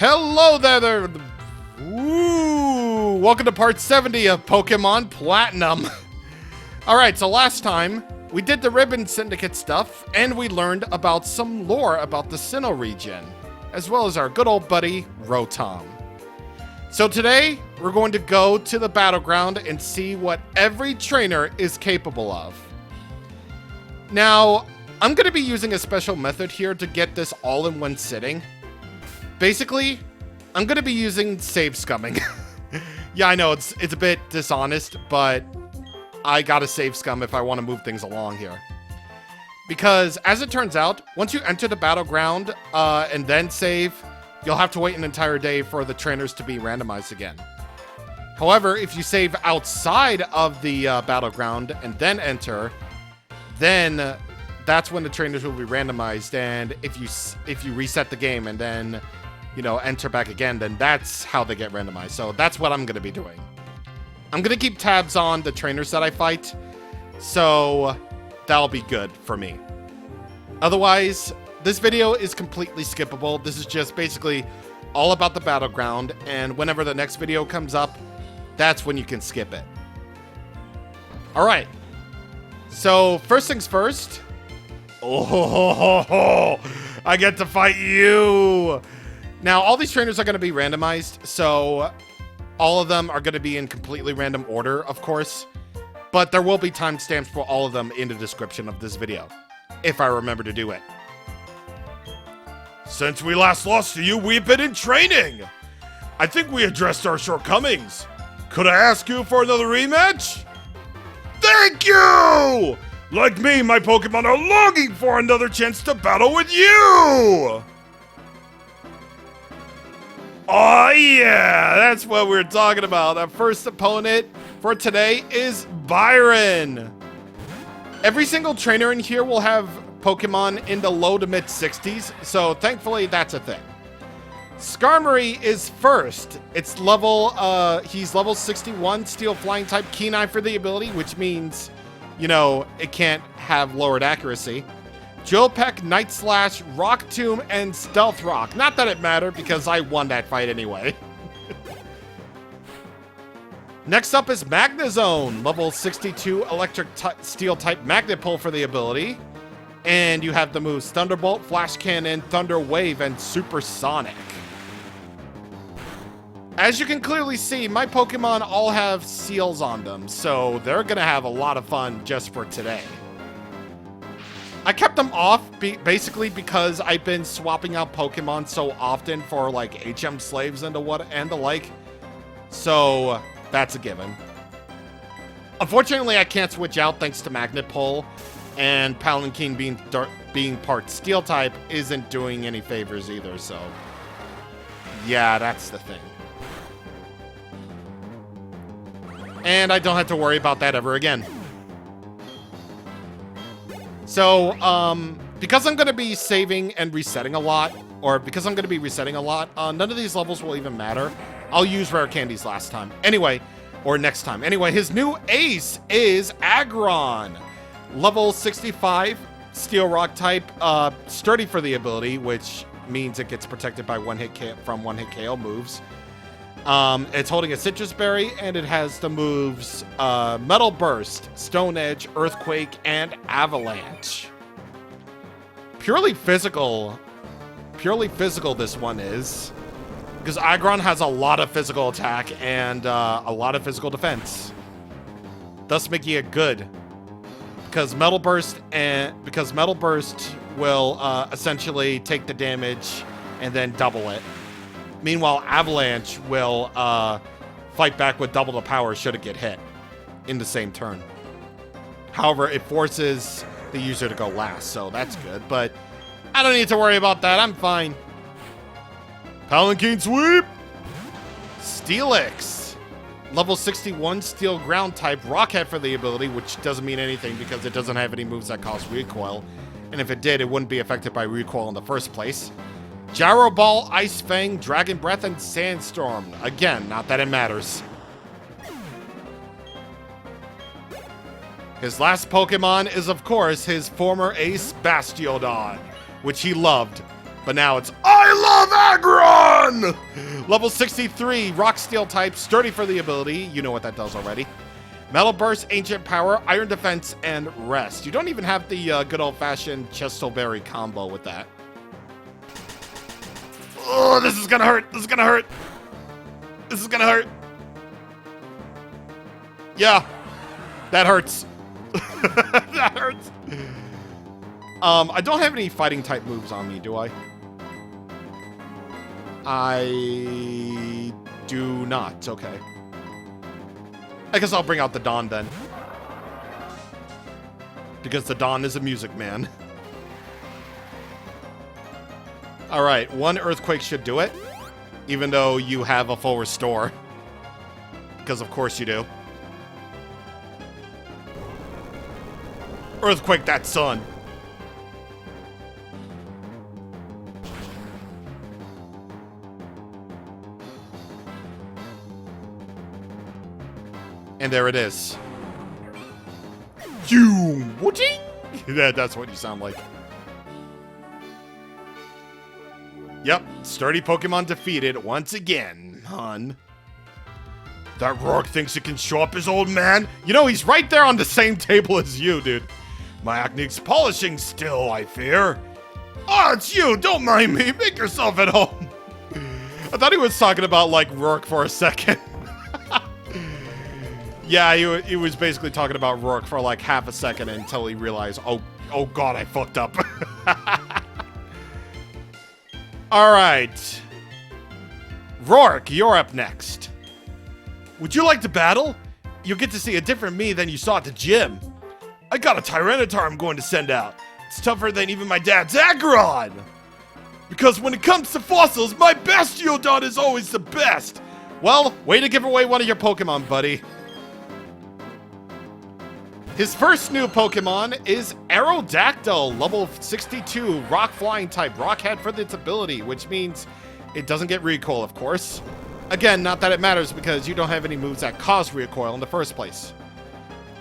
Hello there. Ooh, welcome to part 70 of Pokemon Platinum. Alright, so last time, we did the Ribbon Syndicate stuff, and we learned about some lore about the Sinnoh region, as well as our good old buddy, Rotom. So today, we're going to go to the battleground and see what every trainer is capable of. Now, I'm going to be using a special method here to get this all in one sitting. Basically, I'm going to be using save scumming. Yeah, I know, it's a bit dishonest, but I gotta save scum if I want to move things along here. Because, as it turns out, once you enter the battleground and then save, you'll have to wait an entire day for the trainers to be randomized again. However, if you save outside of the battleground and then enter, then that's when the trainers will be randomized. And if you reset the game and then, you know, enter back again, then that's how they get randomized. So that's what I'm going to be doing. I'm going to keep tabs on the trainers that I fight, so that'll be good for me. Otherwise, this video is completely skippable. This is just basically all about the battleground, and whenever the next video comes up, that's when you can skip it. Alright, so first things first. Oh, I get to fight you! Now, all these trainers are going to be randomized, so all of them are going to be in completely random order, of course, but there will be timestamps for all of them in the description of this video, if I remember to do it. Since we last lost to you, we've been in training. I think we addressed our shortcomings. Could I ask you for another rematch? Thank you! Like me, my Pokemon are longing for another chance to battle with you! Oh yeah, that's what we're talking about. Our first opponent for today is Byron. Every single trainer in here will have Pokemon in the low to mid 60s, so thankfully that's a thing. Skarmory is first. It's level, he's level 61, Steel Flying type, Keen Eye for the ability, which means, you know, it can't have lowered accuracy. Jolpeck, Night Slash, Rock Tomb, and Stealth Rock. Not that it mattered, because I won that fight anyway. Next up is Magnezone, level 62 Electric Steel type Magnet Pull for the ability. And you have the moves Thunderbolt, Flash Cannon, Thunder Wave, and Supersonic. As you can clearly see, my Pokemon all have seals on them, so they're gonna have a lot of fun just for today. I kept them off basically because I've been swapping out Pokemon so often for like HM slaves and the like. So that's a given. Unfortunately, I can't switch out thanks to Magnet Pull, and Palanquin being part Steel type isn't doing any favors either. So yeah, that's the thing. And I don't have to worry about that ever again. So, because I'm going to be saving and resetting a lot, or because I'm going to be resetting a lot, none of these levels will even matter. I'll use rare candies last time. Anyway, or next time. Anyway, his new ace is Aggron. Level 65, Steel Rock type, sturdy for the ability, which means it gets protected by one-hit KO moves. It's holding a Citrus Berry, and it has the moves Metal Burst, Stone Edge, Earthquake, and Avalanche. Purely physical this one is, because Aggron has a lot of physical attack and a lot of physical defense, thus making it good. Because Metal Burst will essentially take the damage and then double it. Meanwhile, Avalanche will fight back with double the power should it get hit in the same turn. However, it forces the user to go last, so that's good. But I don't need to worry about that. I'm fine. Palanquin Sweep! Steelix. Level 61 Steel Ground type, Rockhead for the ability, which doesn't mean anything because it doesn't have any moves that cause recoil. And if it did, it wouldn't be affected by recoil in the first place. Gyro Ball, Ice Fang, Dragon Breath, and Sandstorm. Again, not that it matters. His last Pokemon is, of course, his former ace, Bastiodon, which he loved. But now it's, I love Aggron! Level 63, Rock Steel type, sturdy for the ability. You know what that does already. Metal Burst, Ancient Power, Iron Defense, and Rest. You don't even have the good old-fashioned Chestoberry combo with that. Oh, this is gonna hurt. This is gonna hurt. This is gonna hurt. Yeah, that hurts. That hurts. I don't have any fighting type moves on me, do I? I do not. Okay. I guess I'll bring out the Dawn then. Because the Dawn is a music man. Alright, one Earthquake should do it. Even though you have a full restore. Because of course you do. Earthquake that sun. And there it is. That's what you sound like. Yep, sturdy Pokemon defeated once again, hun. That Roark thinks he can show up his old man? You know, he's right there on the same table as you, dude. My acne's polishing still, I fear. Oh, it's you! Don't mind me! Make yourself at home! I thought he was talking about, like, Roark for a second. Yeah, he was basically talking about Roark for, like, half a second until he realized, oh god, I fucked up. Alright. Roark, you're up next. Would you like to battle? You'll get to see a different me than you saw at the gym. I got a Tyranitar I'm going to send out. It's tougher than even my dad's Aggron! Because when it comes to fossils, my best Geodude is always the best! Well, way to give away one of your Pokemon, buddy. His first new Pokemon is Aerodactyl, level 62, Rock Flying type, Rock Head for its ability, which means it doesn't get recoil, of course. Again, not that it matters because you don't have any moves that cause recoil in the first place.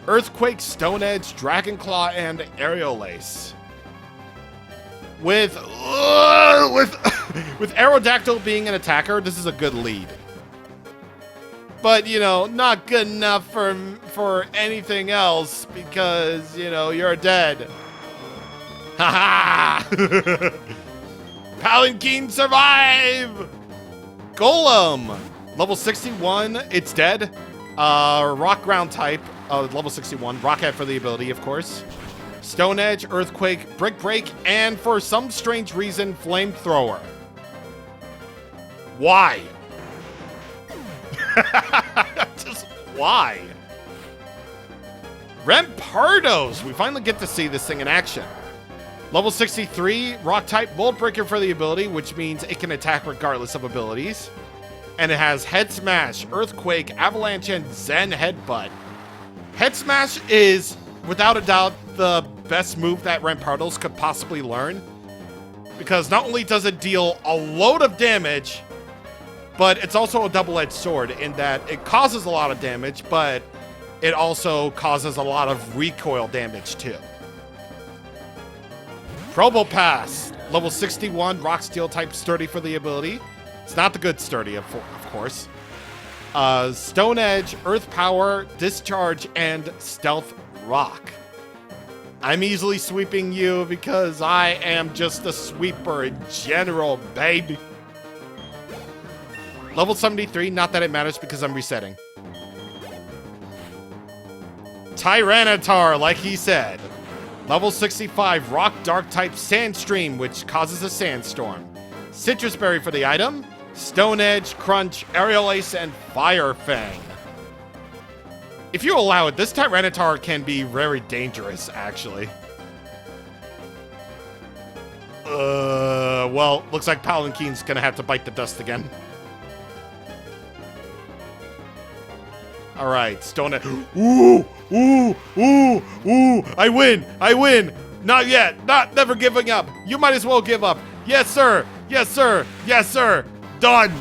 Earthquake, Stone Edge, Dragon Claw, and Aerial Ace. With Aerodactyl being an attacker, this is a good lead. But, you know, not good enough for anything else because, you know, you're dead. Ha ha! Palanquin survive! Golem! Level 61, it's dead. Rock Ground type, level 61. Rock Head for the ability, of course. Stone Edge, Earthquake, Brick Break, and for some strange reason, Flamethrower. Why? Just why? Rampardos! We finally get to see this thing in action. Level 63, Rock type, Mold Breaker for the ability, which means it can attack regardless of abilities. And it has Head Smash, Earthquake, Avalanche, and Zen Headbutt. Head Smash is, without a doubt, the best move that Rampardos could possibly learn. Because not only does it deal a load of damage, but it's also a double-edged sword in that it causes a lot of damage, but it also causes a lot of recoil damage too. Probopass, level 61, Rock Steel type, sturdy for the ability. It's not the good sturdy, of course. Stone Edge, Earth Power, Discharge, and Stealth Rock. I'm easily sweeping you because I am just a sweeper in general, baby. Level 73, not that it matters because I'm resetting. Tyranitar, like he said. Level 65, Rock Dark type Sandstream, which causes a sandstorm. Citrus Berry for the item. Stone Edge, Crunch, Aerial Ace, and Fire Fang. If you allow it, this Tyranitar can be very dangerous, actually. Well, looks like Palanquin's gonna have to bite the dust again. Alright, Stone Edge. Ooh! I win! Not yet! Never giving up! You might as well give up! Yes, sir! Yes, sir! Yes, sir! Done!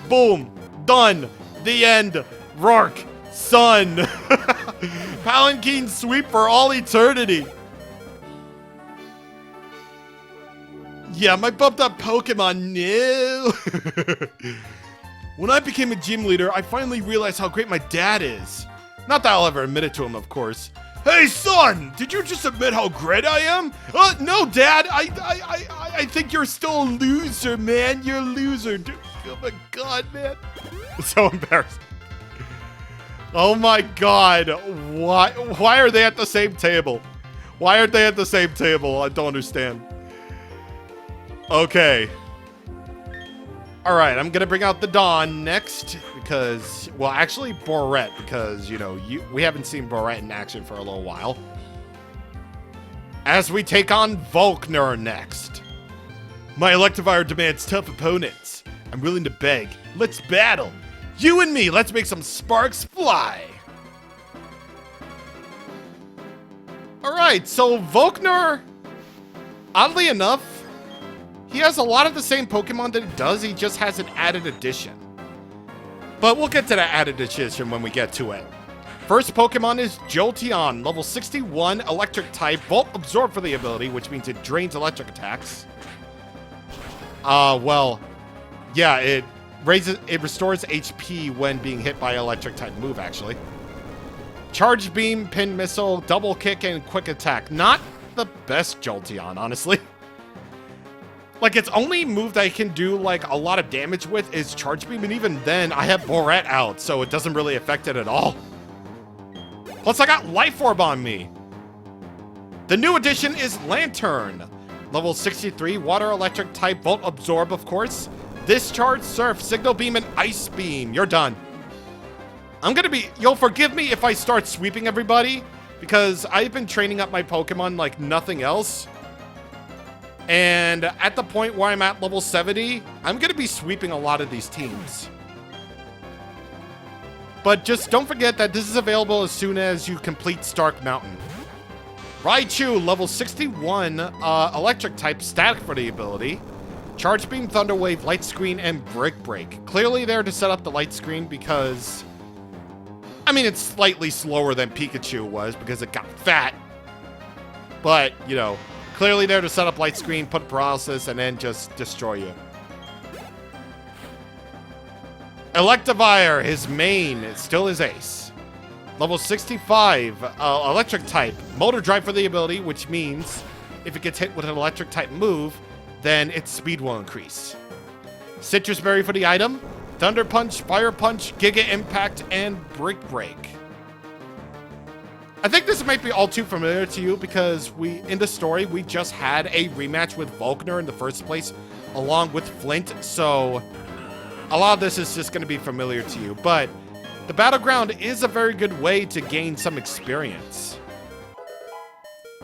Boom! Done! The end! Roark! Son! Palanquin sweep for all eternity! Yeah, my bumped up Pokemon, no. When I became a gym leader, I finally realized how great my dad is. Not that I'll ever admit it to him, of course. Hey, son! Did you just admit how great I am? No, Dad. I think you're still a loser, man. You're a loser. Dude, oh my God, man. It's so embarrassing. Oh my God. Why are they at the same table? Why aren't they at the same table? I don't understand. Okay. All right, I'm gonna bring out the Dawn next because, well, actually Borette, because, you know, we haven't seen Borette in action for a little while. As we take on Volkner next. My Electivire demands tough opponents. I'm willing to beg. Let's battle. You and me, let's make some sparks fly. All right, so Volkner, oddly enough, he has a lot of the same Pokemon that he does, he just has an added addition. But we'll get to that added addition when we get to it. First Pokemon is Jolteon, level 61, electric type, Volt Absorb for the ability, which means it drains electric attacks. Well, yeah, it restores HP when being hit by electric type move, actually. Charge Beam, Pin Missile, Double Kick, and Quick Attack. Not the best Jolteon, honestly. Like, its only move that I can do, like, a lot of damage with is Charge Beam, and even then, I have Borette out, so it doesn't really affect it at all. Plus, I got Life Orb on me. The new addition is Lantern. Level 63, Water Electric type, Volt Absorb, of course. Discharge, Surf, Signal Beam, and Ice Beam. You're done. You'll forgive me if I start sweeping everybody, because I've been training up my Pokemon like nothing else. And at the point where I'm at level 70, I'm going to be sweeping a lot of these teams. But just don't forget that this is available as soon as you complete Stark Mountain. Raichu, level 61, electric type, static for the ability. Charge Beam, Thunder Wave, Light Screen, and Brick Break. Clearly there to set up the Light Screen because, I mean, it's slightly slower than Pikachu was because it got fat. But, you know, clearly there to set up Light Screen, put Paralysis, and then just destroy you. Electivire, his main, is still his ace. Level 65, electric type. Motor Drive for the ability, which means if it gets hit with an electric type move, then its speed will increase. Citrus Berry for the item. Thunder Punch, Fire Punch, Giga Impact, and Brick Break. I think this might be all too familiar to you because in the story, we just had a rematch with Volkner in the first place, along with Flint, so a lot of this is just going to be familiar to you, but the Battleground is a very good way to gain some experience.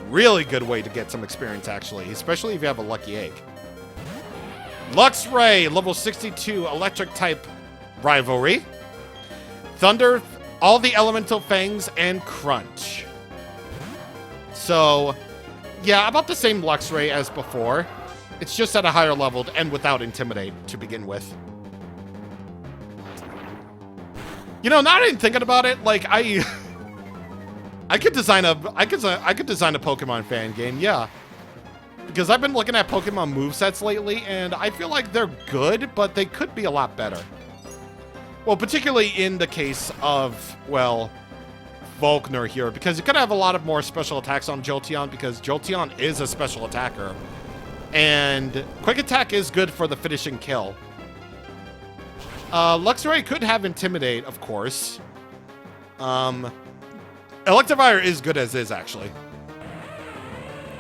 Really good way to get some experience, actually, especially if you have a lucky egg. Luxray, level 62, electric type rivalry. Thunder, all the elemental fangs, and Crunch. So, yeah, about the same Luxray as before. It's just at a higher level and without Intimidate to begin with. You know, now that I'm thinking about it, like I could design a Pokemon fan game, yeah. Because I've been looking at Pokemon movesets lately, and I feel like they're good, but they could be a lot better. Well, particularly in the case of, well, Volkner here, because you could have a lot of more special attacks on Jolteon, because Jolteon is a special attacker. And Quick Attack is good for the finishing kill. Luxray could have Intimidate, of course. Electivire is good as is, actually.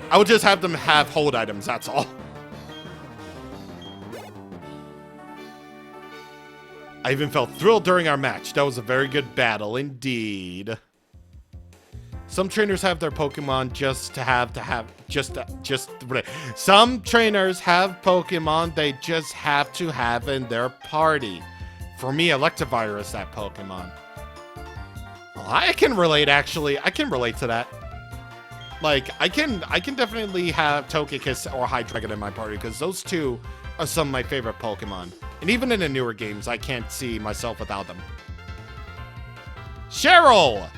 I would just have them have hold items, that's all. I even felt thrilled during our match. That was a very good battle indeed. Some trainers have their Pokemon some trainers have Pokemon they just have to have in their party. For me, Electivire is that Pokemon. Well, I can relate, actually. I can relate to that. Like, I can definitely have Togekiss or Hydreigon in my party, because those two are some of my favorite Pokemon. And even in the newer games, I can't see myself without them. Cheryl!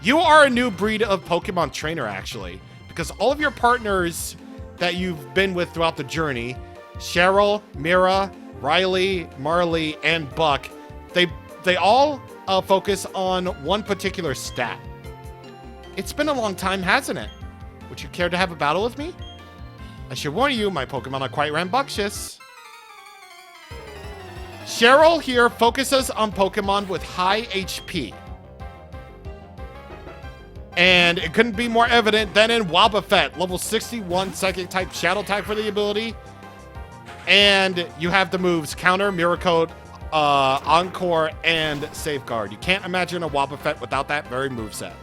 You are a new breed of Pokemon trainer, actually, because all of your partners that you've been with throughout the journey, Cheryl, Mira, Riley, Marley, and Buck, they all focus on one particular stat. It's been a long time, hasn't it? Would you care to have a battle with me? I should warn you, my Pokemon are quite rambunctious. Cheryl here focuses on Pokemon with high HP. And it couldn't be more evident than in Wobbuffet, level 61 Psychic type, Shadow type for the ability. And you have the moves Counter, Mirror Code, Encore, and Safeguard. You can't imagine a Wobbuffet without that very moveset.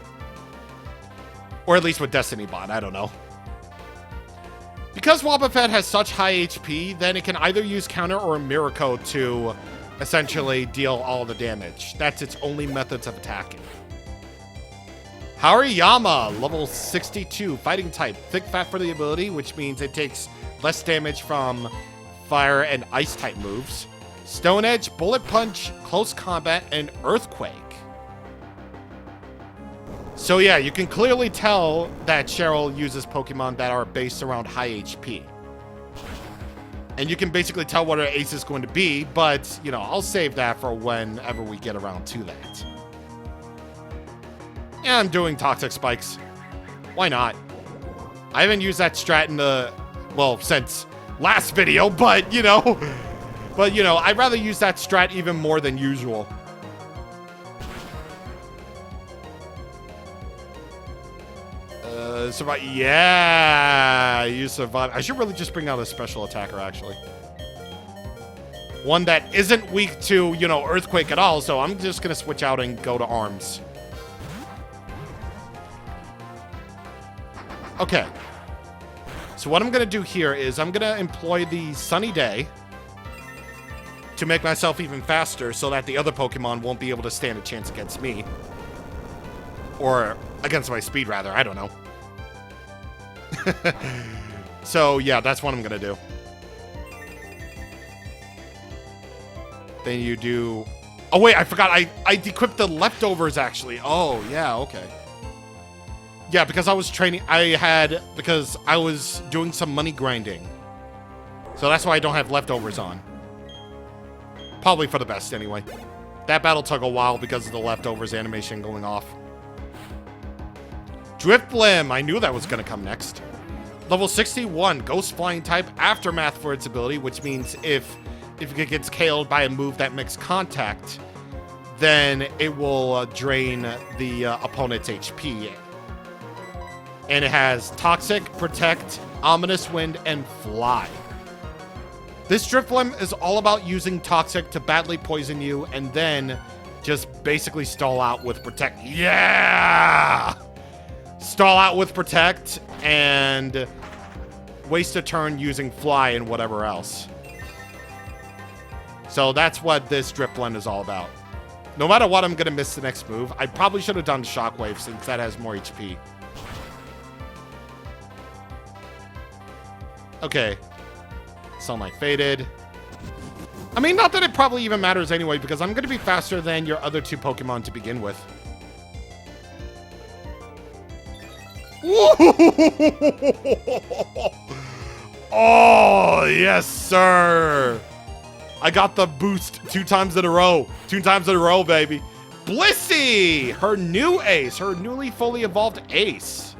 Or at least with Destiny Bond, I don't know. Because Wobbuffet has such high HP, then it can either use Counter or Mirror Code to essentially deal all the damage. That's its only methods of attacking. Hariyama, level 62, Fighting type, Thick Fat for the ability, which means it takes less damage from Fire and Ice type moves. Stone Edge, Bullet Punch, Close Combat, and Earthquake. So yeah, you can clearly tell that Cheryl uses Pokemon that are based around high HP. And you can basically tell what her ace is going to be, but, you know, I'll save that for whenever we get around to that. Yeah, I'm doing Toxic Spikes. Why not? I haven't used that strat in the, well, since last video, but, you know, I'd rather use that strat even more than usual. Yeah, you survive. I should really just bring out a special attacker, actually. One that isn't weak to, you know, Earthquake at all, so I'm just gonna switch out and go to Arms. Okay. So what I'm gonna do here is I'm gonna employ the Sunny Day to make myself even faster so that the other Pokemon won't be able to stand a chance against me. Or against my speed, rather. I don't know. So, yeah, that's what I'm gonna do. Then you do... Oh, wait, I forgot. I equipped the leftovers, actually. Oh, yeah, okay. Yeah, because I was training... Because I was doing some money grinding. So that's why I don't have leftovers on. Probably for the best, anyway. That battle took a while because of the leftovers animation going off. Driftblim! I knew that was going to come next. Level 61, Ghost Flying type, Aftermath for its ability, which means if it gets KO'd by a move that makes contact, then it will drain the opponent's HP. And it has Toxic, Protect, Ominous Wind, and Fly. This Driftblim is all about using Toxic to badly poison you and then just basically stall out with Protect. Yeah! Stall out with Protect and waste a turn using Fly and whatever else. So that's what this Driftblim is all about. No matter what, I'm going to miss the next move. I probably should have done Shockwave since that has more HP. Okay. Sunlight faded. I mean, not that it probably even matters anyway, because I'm going to be faster than your other two Pokemon to begin with. Oh, yes, sir. I got the boost 2 times in a row. 2 times in a row, baby. Blissey, her new ace, her newly fully evolved ace.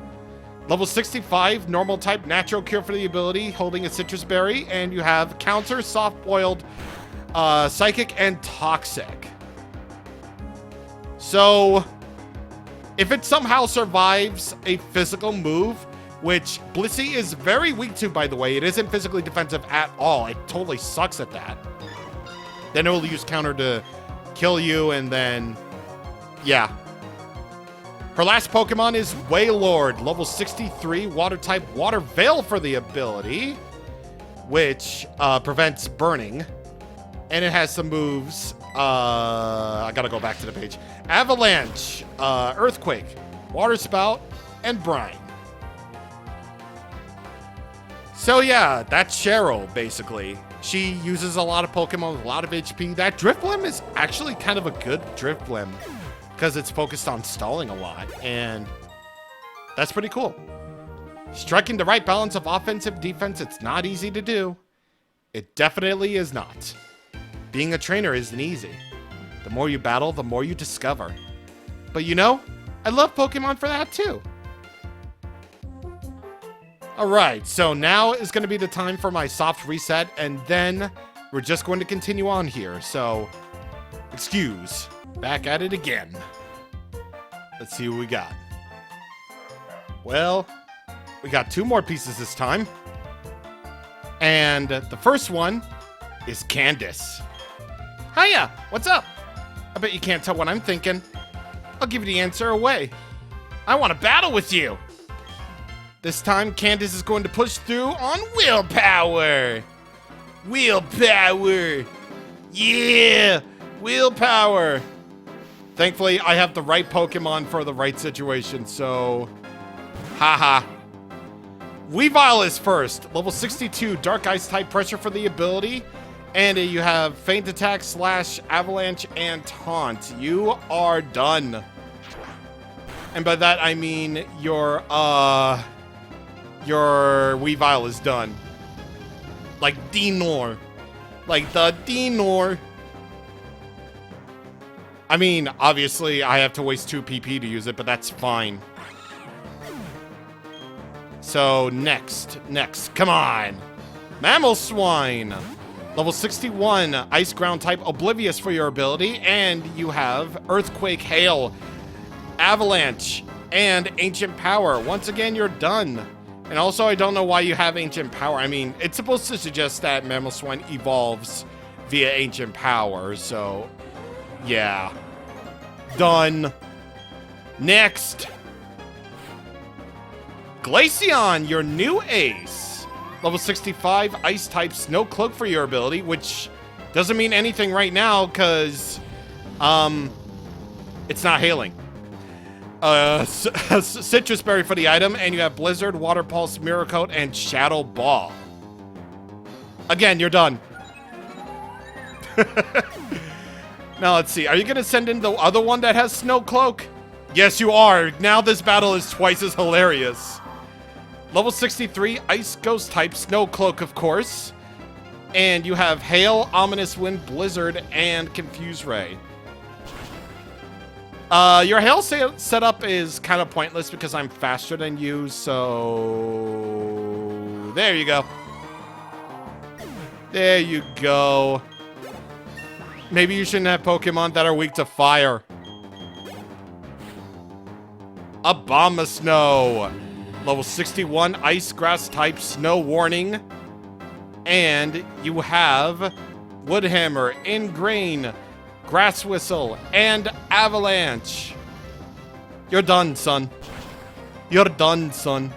Level 65, normal type, natural cure for the ability, holding a citrus berry, and you have counter, soft-boiled, psychic, and toxic. So, if it somehow survives a physical move, which Blissey is very weak to, by the way, it isn't physically defensive at all. It totally sucks at that. Then it will use counter to kill you, and then, yeah. Her last Pokemon is Wailord, level 63, water type, Water Veil for the ability, which prevents burning. And it has some moves. I gotta go back to the page. Avalanche, Earthquake, Water Spout, and Brine. So yeah, that's Cheryl, basically. She uses a lot of Pokemon with a lot of HP. That Driftblim is actually kind of a good Driftblim, because it's focused on stalling a lot, and that's pretty cool. Striking the right balance of offensive defense, it's not easy to do. It definitely is not. Being a trainer isn't easy. The more you battle, the more you discover. But you know, I love Pokemon for that too. Alright, so now is going to be the time for my soft reset, and then we're just going to continue on here. So, excuse. Back at it again. Let's see what we got. Well, we got 2 more pieces this time. And the first one is Candice. Hiya, what's up? I bet you can't tell what I'm thinking. I'll give you the answer away. I want to battle with you. This time, Candice is going to push through on willpower. Willpower. Yeah, willpower. Thankfully, I have the right Pokemon for the right situation, so... Haha. Weavile is first. Level 62, Dark Ice type pressure for the ability. And you have Feint Attack, Slash, Avalanche, and Taunt. You are done. And by that, I mean your Weavile is done. Like Dinor. Like the Dinor. I mean, obviously, I have to waste 2 PP to use it, but that's fine. So, next, come on. Mammal Swine. Level 61, Ice Ground type, Oblivious for your ability, and you have Earthquake, Hail, Avalanche, and Ancient Power. Once again, you're done. And also, I don't know why you have Ancient Power. I mean, it's supposed to suggest that Mammal Swine evolves via Ancient Power, so... yeah. Done. Next. Glaceon, your new ace. Level 65, Ice type, Snow Cloak for your ability, which doesn't mean anything right now, because, it's not hailing. Citrus Berry for the item, and you have Blizzard, Water Pulse, Mirror Coat, and Shadow Ball. Again, you're done. Now, let's see. Are you going to send in the other one that has Snow Cloak? Yes, you are. Now this battle is twice as hilarious. Level 63, Ice Ghost type, Snow Cloak, of course. And you have Hail, Ominous Wind, Blizzard, and Confuse Ray. Your Hail setup is kind of pointless because I'm faster than you, so... there you go. There you go. Maybe you shouldn't have Pokemon that are weak to fire. Abomasnow. Level 61, Ice Grass type, Snow Warning. And you have Woodhammer, Ingrain, Grass Whistle, and Avalanche. You're done, son. You're done, son.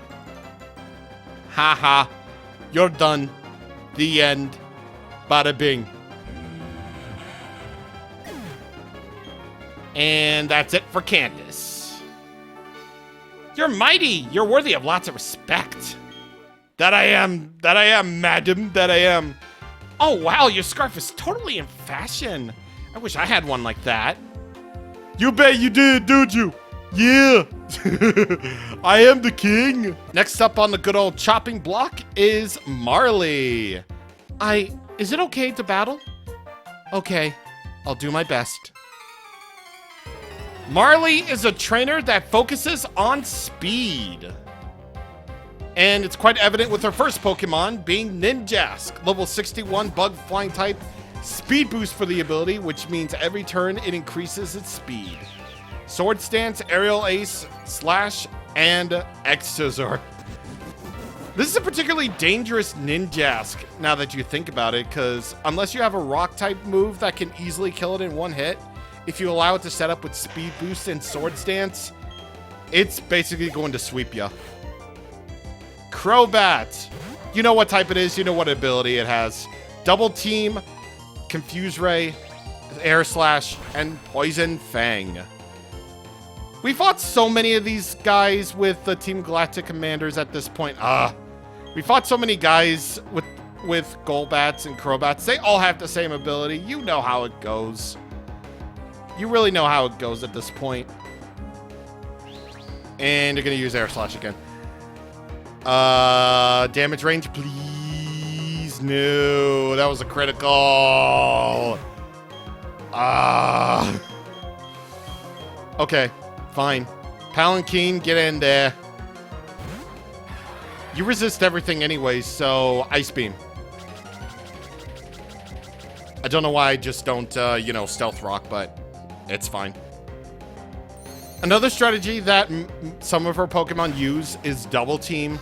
Haha. You're done. The end. Bada bing. And that's it for Candice. You're mighty. You're worthy of lots of respect. That I am, madam, that I am. Oh, wow, your scarf is totally in fashion. I wish I had one like that. You bet you did, don't you? Yeah. I am the king. Next up on the good old chopping block is Marley. Is it okay to battle? Okay, I'll do my best. Marley is a trainer that focuses on speed. And it's quite evident with her first Pokemon being Ninjask, level 61 bug flying type, speed boost for the ability, which means every turn it increases its speed. Sword Stance, Aerial Ace, Slash, and X-Scissor. This is a particularly dangerous Ninjask, now that you think about it, because unless you have a rock type move that can easily kill it in one hit, if you allow it to set up with Speed Boost and Sword Stance, it's basically going to sweep you. Crobat. You know what type it is, you know what ability it has. Double Team, Confuse Ray, Air Slash, and Poison Fang. We fought so many of these guys with the Team Galactic Commanders at this point. We fought so many guys with Golbats and Crobats. They all have the same ability. You know how it goes. You really know how it goes at this point. And you're going to use Air Slash again. Damage range, please. No, that was a critical. Okay, fine. Palanquin, get in there. You resist everything anyway, so Ice Beam. I don't know why I just don't, you know, Stealth Rock, but it's fine. Another strategy that some of her Pokemon use is Double Team.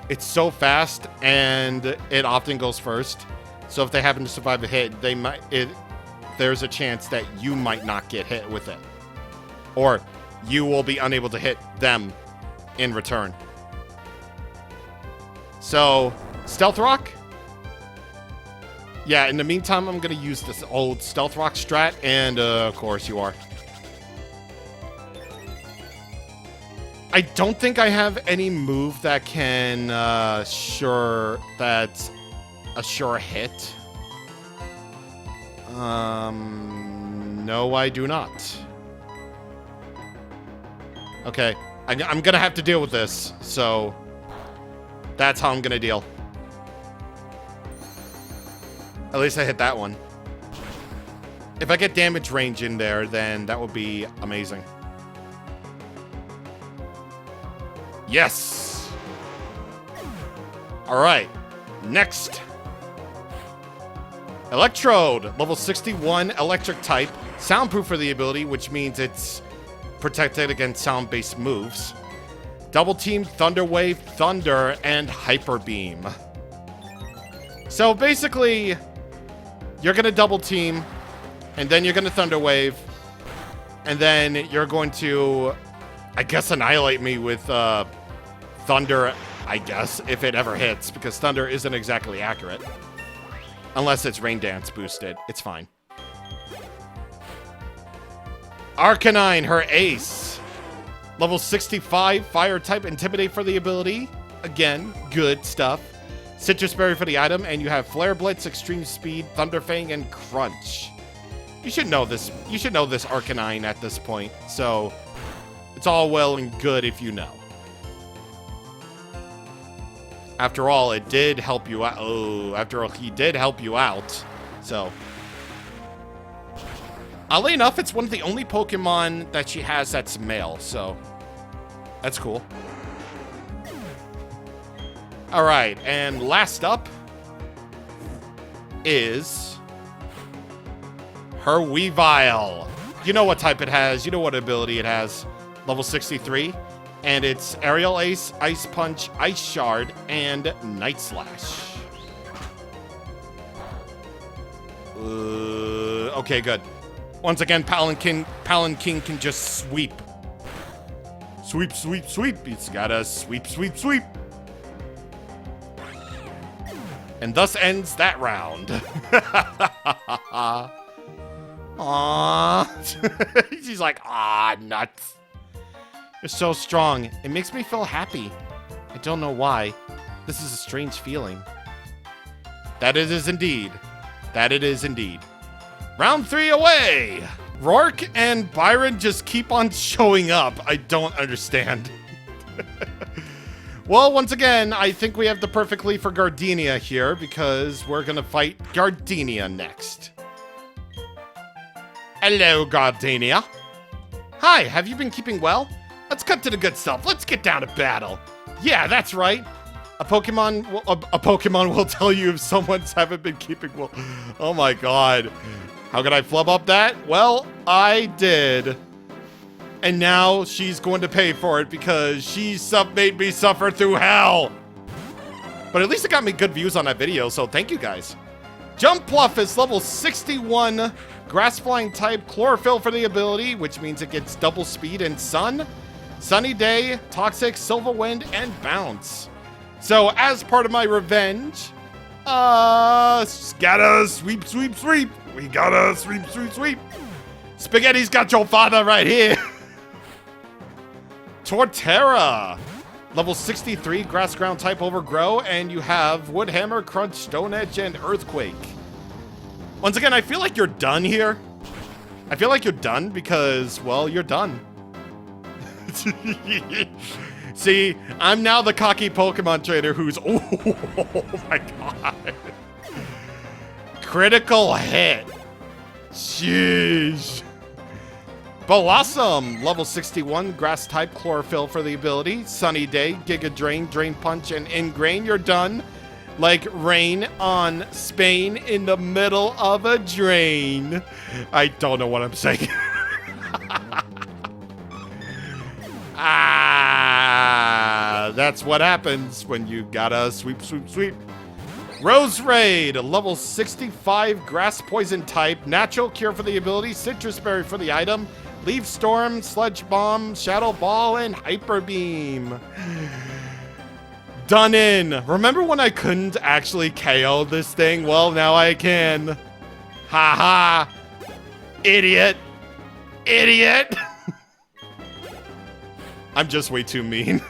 It's so fast, and it often goes first. So if they happen to survive a hit, there's a chance that you might not get hit with it. Or you will be unable to hit them in return. So, Stealth Rock? Yeah, in the meantime, I'm going to use this old Stealth Rock strat, and of course you are. I don't think I have any move that can that's a sure hit. No, I do not. Okay, I'm gonna have to deal with this, so that's how I'm gonna deal. At least I hit that one. If I get damage range in there, then that would be amazing. Yes! Alright, next. Electrode, level 61, electric type. Soundproof for the ability, which means it's protected against sound-based moves. Double Team, Thunder Wave, Thunder, and Hyper Beam. So basically, you're gonna Double Team, and then you're gonna Thunder Wave, and then you're going to, I guess, annihilate me with Thunder, I guess, if it ever hits, because Thunder isn't exactly accurate. Unless it's Rain Dance boosted. It's fine. Arcanine, her ace. Level 65, fire type, Intimidate for the ability. Again, good stuff. Citrus Berry for the item, and you have Flare Blitz, Extreme Speed, Thunder Fang, and Crunch. You should know this. You should know this Arcanine at this point, so it's all well and good if you know. After all, it did help you out. Oh, after all, he did help you out. So, oddly enough, it's one of the only Pokemon that she has that's male, so that's cool. All right, and last up is her Weavile. You know what type it has. You know what ability it has. Level 63. And it's Aerial Ace, Ice Punch, Ice Shard, and Night Slash. Okay, good. Once again, Palanquin can just sweep. Sweep, sweep, sweep. He's got a sweep, sweep, sweep. And thus ends that round. Aww. She's like, ah, nuts. You're so strong. It makes me feel happy. I don't know why. This is a strange feeling. That it is indeed. That it is indeed. Round 3 away! Roark and Byron just keep on showing up. I don't understand. Well, once again, I think we have the perfect lead for Gardenia here because we're gonna fight Gardenia next. Hello, Gardenia. Hi, have you been keeping well? Let's cut to the good stuff. Let's get down to battle. Yeah, that's right. A Pokemon will tell you if someone's haven't been keeping well. Oh my god. How could I flub up that? Well, I did. And now she's going to pay for it because she made me suffer through hell. But at least it got me good views on that video, so thank you guys. Jump Pluff is level 61. Grass Flying type, Chlorophyll for the ability, which means it gets double speed and sun. Sunny Day, Toxic, Silver Wind, and Bounce. So, as part of my revenge, gotta sweep, sweep, sweep. We gotta sweep, sweep, sweep. Spaghetti's got your father right here. Torterra, level 63, Grass Ground type, Overgrow, and you have Wood Hammer, Crunch, Stone Edge, and Earthquake. Once again, I feel like you're done here. I feel like you're done because, well, you're done. See, I'm now the cocky Pokemon trainer who's... Oh my god. Critical hit. Jeez. Blossom, level 61, grass type, chlorophyll for the ability. Sunny Day, Giga Drain, Drain Punch, and Ingrain. You're done. Like rain on Spain in the middle of a drain. I don't know what I'm saying. That's what happens when you gotta sweep, sweep, sweep. Rose Raid, level 65, grass poison type, natural cure for the ability, citrus berry for the item, leaf storm, sludge bomb, shadow ball, and hyper beam. Done in. Remember when I couldn't actually KO this thing? Well, now I can. Ha ha. Idiot. Idiot. I'm just way too mean.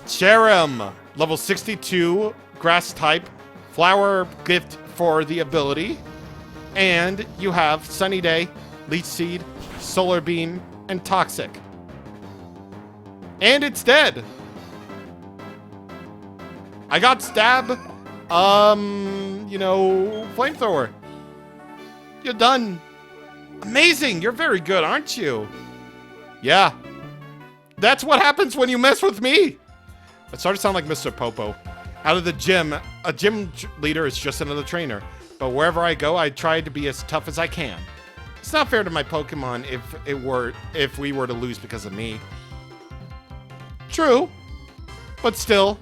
Cheryl, level 62, grass type, flower gift for the ability. And you have Sunny Day, Leech Seed, Solar Beam, and Toxic. And it's dead. I got Stab, Flamethrower. You're done. Amazing, you're very good, aren't you? Yeah. That's what happens when you mess with me. It started to sound like Mr. Popo. Out of the gym, a gym leader is just another trainer. But wherever I go, I try to be as tough as I can. It's not fair to my Pokemon if we were to lose because of me. True. But still.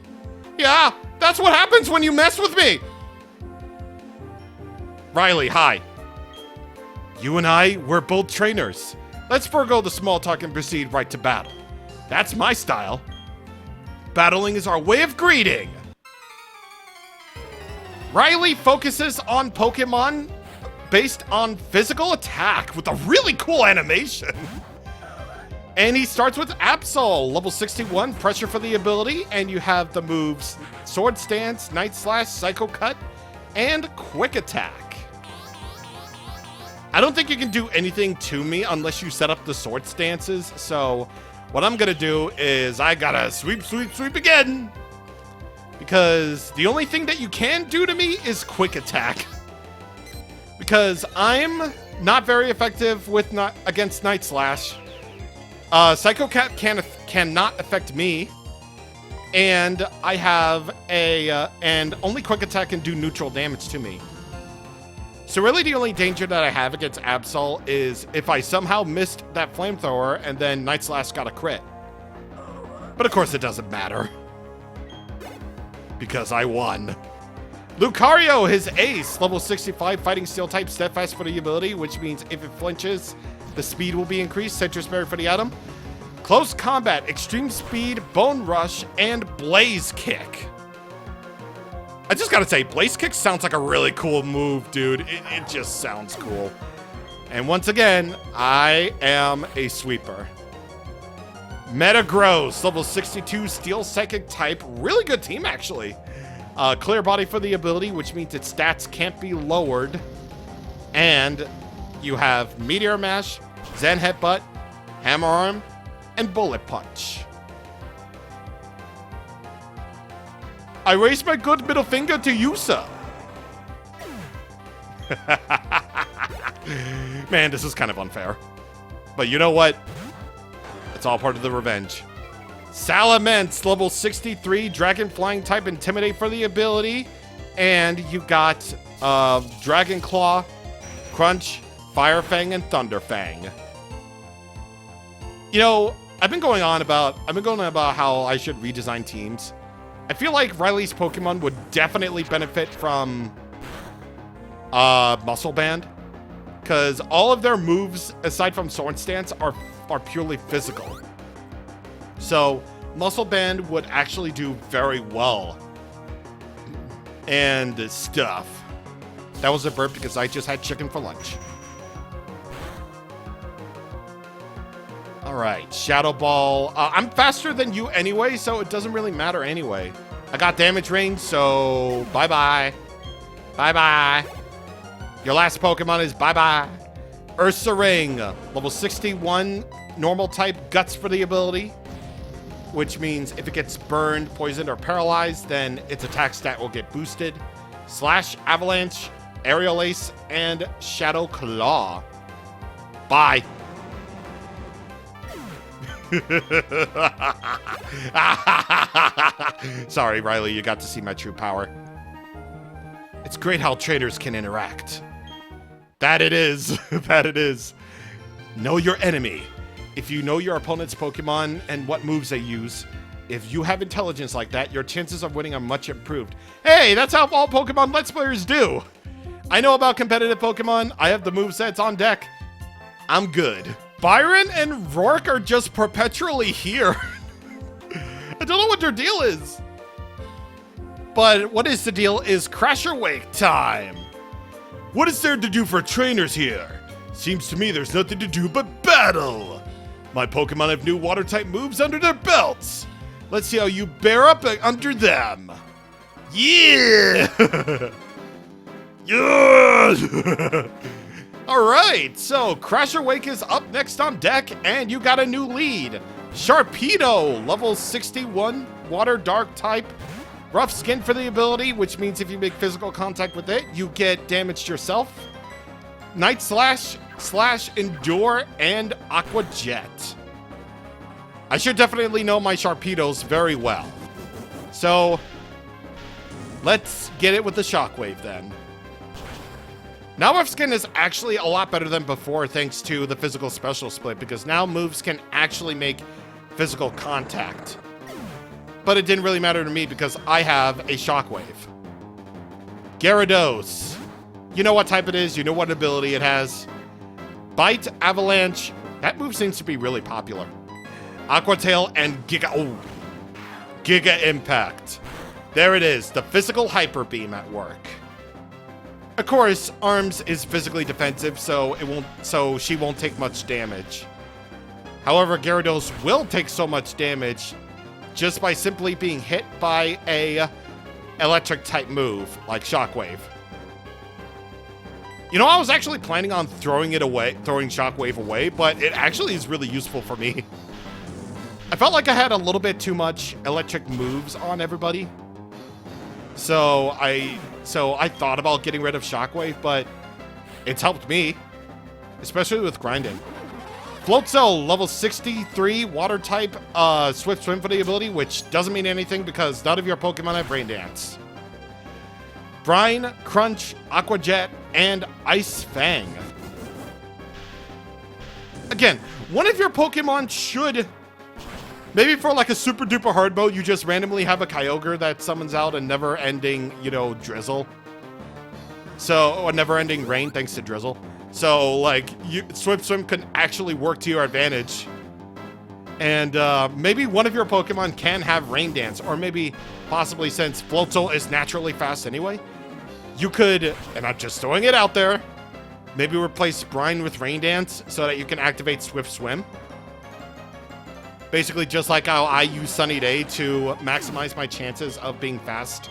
Yeah, that's what happens when you mess with me. Riley, hi. You and I, we're both trainers. Let's forego the small talk and proceed right to battle. That's my style. Battling is our way of greeting. Riley focuses on Pokemon based on physical attack with a really cool animation. And he starts with Absol, level 61, pressure for the ability, and you have the moves Sword Stance, Night Slash, Psycho Cut, and Quick Attack. I don't think you can do anything to me unless you set up the Sword Stances, so what I'm gonna do is I gotta sweep, sweep, sweep again. Because the only thing that you can do to me is Quick Attack. Because I'm not very effective with against Night Slash. Psycho Cat cannot affect me, and I have and only Quick Attack can do neutral damage to me. So really the only danger that I have against Absol is if I somehow missed that Flamethrower and then Night Slash got a crit. But of course it doesn't matter. Because I won. Lucario, his ace, level 65, fighting steel type, steadfast for the ability, which means if it flinches, the speed will be increased, citrus berry for the item. Close combat, extreme speed, bone rush, and blaze kick. I just gotta say, blaze kick sounds like a really cool move, dude. It just sounds cool. And once again, I am a sweeper. Metagross, level 62, steel psychic type. Really good team, actually. Clear body for the ability, which means its stats can't be lowered. And you have Meteor Mash, Zen Headbutt, Hammer Arm, and Bullet Punch. I raise my good middle finger to you, sir. Man, this is kind of unfair. But you know what? It's all part of the revenge. Salamence, level 63, Dragon Flying type, Intimidate for the ability. And you got Dragon Claw, Crunch, Fire Fang, and Thunder Fang. You know, I've been going on about how I should redesign teams. I feel like Riley's Pokemon would definitely benefit from Muscle Band, because all of their moves, aside from Sword Stance, are purely physical. So Muscle Band would actually do very well. And stuff. That was a burp because I just had chicken for lunch. All right, Shadow Ball. I'm faster than you anyway, so it doesn't really matter anyway. I got damage range, so bye-bye. Bye-bye. Your last Pokemon is bye-bye. Ursaring, level 61, normal type, Guts for the ability. which means if it gets burned, poisoned, or paralyzed, then its attack stat will get boosted. Slash, Avalanche, Aerial Ace, and Shadow Claw. Bye. Sorry, Riley, you got to see my true power. It's great how trainers can interact. That it is. That it is. Know your enemy. If you know your opponent's Pokemon and what moves they use, if you have intelligence like that, your chances of winning are much improved. Hey, that's how all Pokemon Let's Players do. I know about competitive Pokemon. I have the movesets on deck. I'm good. Byron and Roark are just perpetually here. I don't know what their deal is. But what is the deal is Crasher Wake time. What is there to do for trainers here? Seems to me there's nothing to do but battle. My Pokemon have new water-type moves under their belts. Let's see how you bear up under them. Yeah! Yes! Alright, so Crasher Wake is up next on deck, and you got a new lead. Sharpedo, level 61, water dark type. Rough skin for the ability, which means if you make physical contact with it, you get damaged yourself. Night Slash, Endure, and Aqua Jet. I should definitely know my Sharpedos very well. So, let's get it with the Shockwave then. Now Rough Skin is actually a lot better than before thanks to the physical special split, because now moves can actually make physical contact. But it didn't really matter to me because I have a Shockwave. Gyarados. You know what type it is, you know what ability it has. Bite, Avalanche. That move seems to be really popular. Aqua Tail and Giga Impact. There it is, the physical Hyper Beam at work. Of course, Arms is physically defensive, so she won't take much damage. However, Gyarados will take so much damage just by simply being hit by a electric type move like Shockwave. You know, I was actually planning on throwing Shockwave away, but it actually is really useful for me. I felt like I had a little bit too much electric moves on everybody. So I thought about getting rid of Shockwave, but it's helped me, especially with grinding. Floatzel, level 63, water type, Swift Swim for the ability, which doesn't mean anything because none of your Pokemon have Rain Dance. Brine, Crunch, Aqua Jet, and Ice Fang. Again, one of your Pokemon should... Maybe for like a super duper hard mode, you just randomly have a Kyogre that summons out a never-ending, drizzle. So, a never-ending rain thanks to drizzle. So, like, Swift Swim can actually work to your advantage. And maybe one of your Pokemon can have Rain Dance, or maybe, possibly since Floatzel is naturally fast anyway, you could, and I'm just throwing it out there, maybe replace Brine with Rain Dance so that you can activate Swift Swim. Basically just like how I use Sunny Day to maximize my chances of being fast.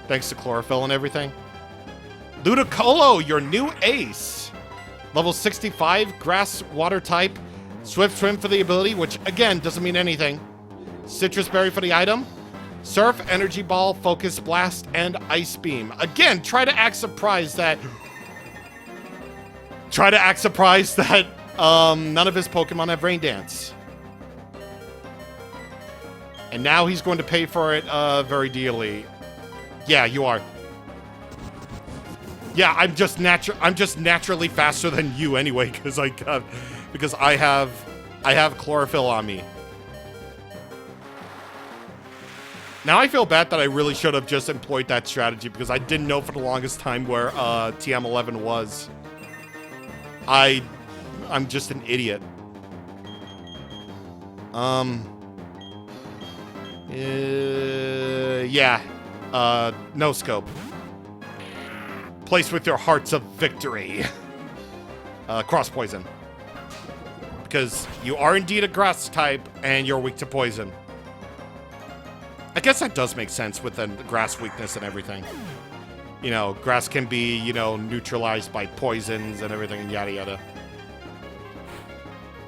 Thanks to chlorophyll and everything. Ludicolo, your new ace. Level 65, grass water type. Swift Swim for the ability, which again doesn't mean anything. Citrus Berry for the item. Surf, Energy Ball, Focus Blast, and Ice Beam. Again, try to act surprised that none of his Pokemon have Rain Dance. And now he's going to pay for it very dearly. Yeah, you are. Yeah, I'm just naturally faster than you anyway because I have chlorophyll on me. Now I feel bad that I really should have just employed that strategy because I didn't know for the longest time where TM11 was. I'm just an idiot. Yeah. No scope. Place with your hearts of victory. Cross poison. Because you are indeed a grass type and you're weak to poison. I guess that does make sense with the grass weakness and everything. You know, grass can be, neutralized by poisons and everything and yada yada.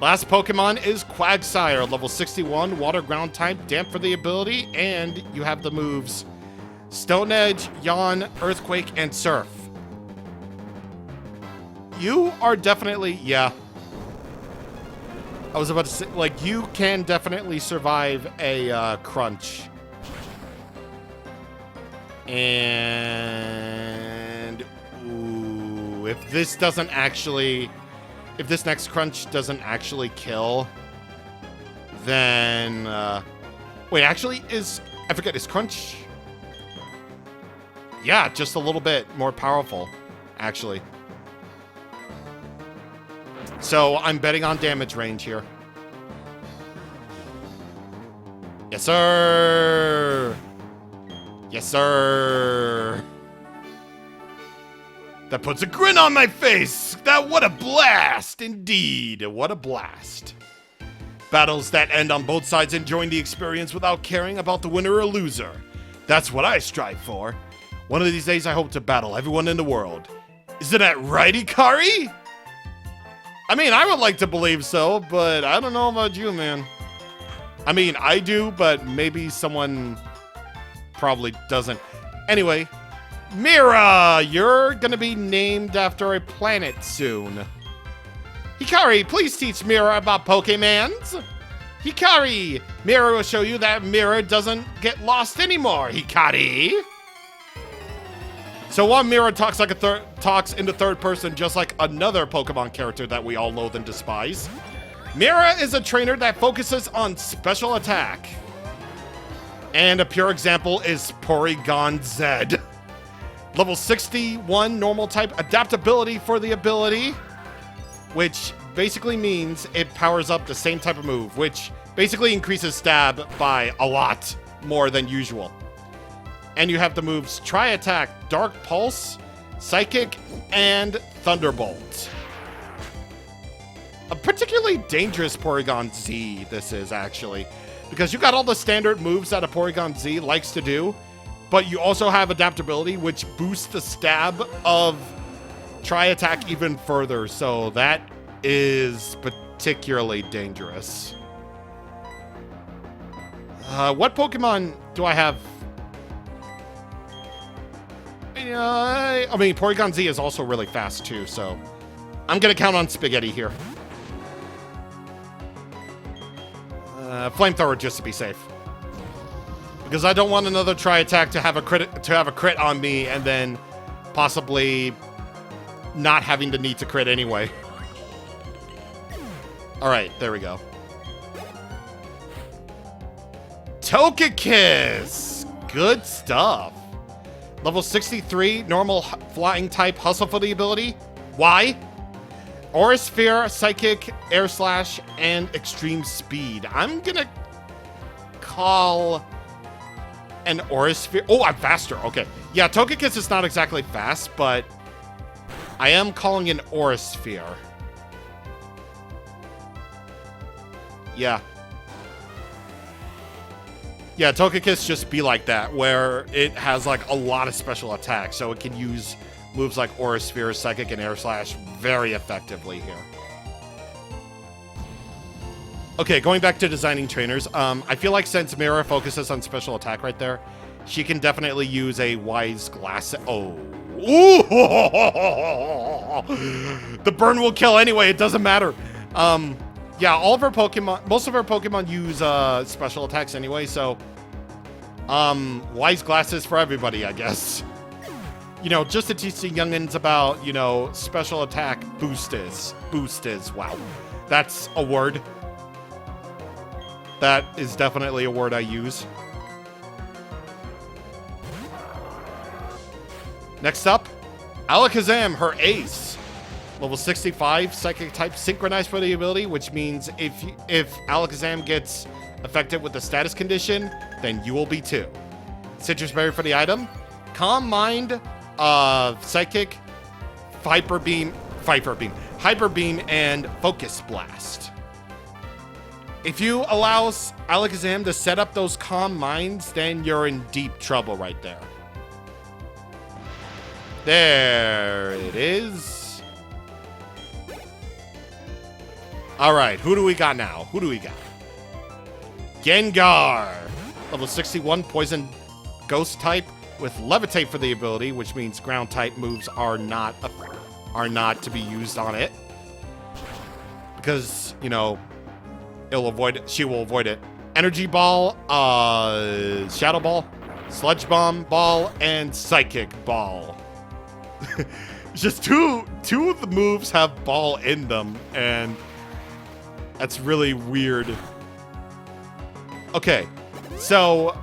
Last Pokemon is Quagsire, level 61, water ground type, damp for the ability, and you have the moves Stone Edge, Yawn, Earthquake, and Surf. You are definitely, yeah. I was about to say, like, you can definitely survive a crunch. And, ooh, if this next crunch doesn't actually kill, then, wait, actually, I forget, is crunch? Yeah, just a little bit more powerful, actually. So I'm betting on damage range here. Yes, sir. Yes, sir. That puts a grin on my face. What a blast, indeed. What a blast. Battles that end on both sides enjoying the experience without caring about the winner or loser. That's what I strive for. One of these days I hope to battle everyone in the world. Isn't that right, Ikari? I mean, I would like to believe so, but I don't know about you, man. I mean, I do, but maybe someone probably doesn't. Anyway, Mira, you're gonna be named after a planet soon. Hikari, please teach Mira about Pokemons. Hikari, Mira will show you that Mira doesn't get lost anymore, Hikari. So while Mira talks into third person just like another Pokemon character that we all loathe and despise, Mira is a trainer that focuses on special attack. And a pure example is Porygon Z. Level 61 normal type adaptability for the ability, which basically means it powers up the same type of move, which basically increases stab by a lot more than usual. And you have the moves Tri-Attack, Dark Pulse, Psychic, and Thunderbolt. A particularly dangerous Porygon Z this is, actually. Because you got all the standard moves that a Porygon Z likes to do, but you also have adaptability, which boosts the stab of Tri-Attack even further. So that is particularly dangerous. What Pokemon do I have? I mean, Porygon Z is also really fast, too, so I'm going to count on Spaghetti here. Flamethrower just to be safe. Because I don't want another Tri-Attack to have a crit on me and then possibly not having the need to crit anyway. Alright, there we go. Togekiss! Good stuff. Level 63, normal flying type, hustle for the ability. Why? Aura Sphere, Psychic, Air Slash, and Extreme Speed. I'm gonna call an Aura Sphere. Oh, I'm faster. Okay. Yeah, Togekiss is not exactly fast, but I am calling an Aura Sphere. Yeah. Yeah, Togekiss just be like that, where it has like a lot of special attacks, so it can use moves like Aura Sphere, Psychic, and Air Slash very effectively here. Okay, going back to designing trainers, I feel like since Mira focuses on special attack right there, she can definitely use a Wise Glass. Oh. Ooh! The burn will kill anyway, it doesn't matter. Yeah, all of her Pokemon, most of her Pokemon use special attacks anyway, so Wise Glasses for everybody, I guess. You know, just to teach the youngins about, you know, special attack boosters. Wow. That's a word. That is definitely a word I use. Next up, Alakazam, her ace. Level 65, Psychic type, synchronized for the ability, which means if Alakazam gets affected with the status condition, then you will be too. Citrus Berry for the item. Calm Mind, Psychic, Hyper Beam, and Focus Blast. If you allow Alakazam to set up those Calm Minds, then you're in deep trouble right there. There it is. All right, who do we got now? Who do we got? Gengar, level 61, poison ghost type with levitate for the ability, which means ground type moves are not to be used on it because, you know, she will avoid it. Energy ball, shadow ball, sludge bomb ball, and psychic ball. Just two of the moves have ball in them, and that's really weird. Okay, so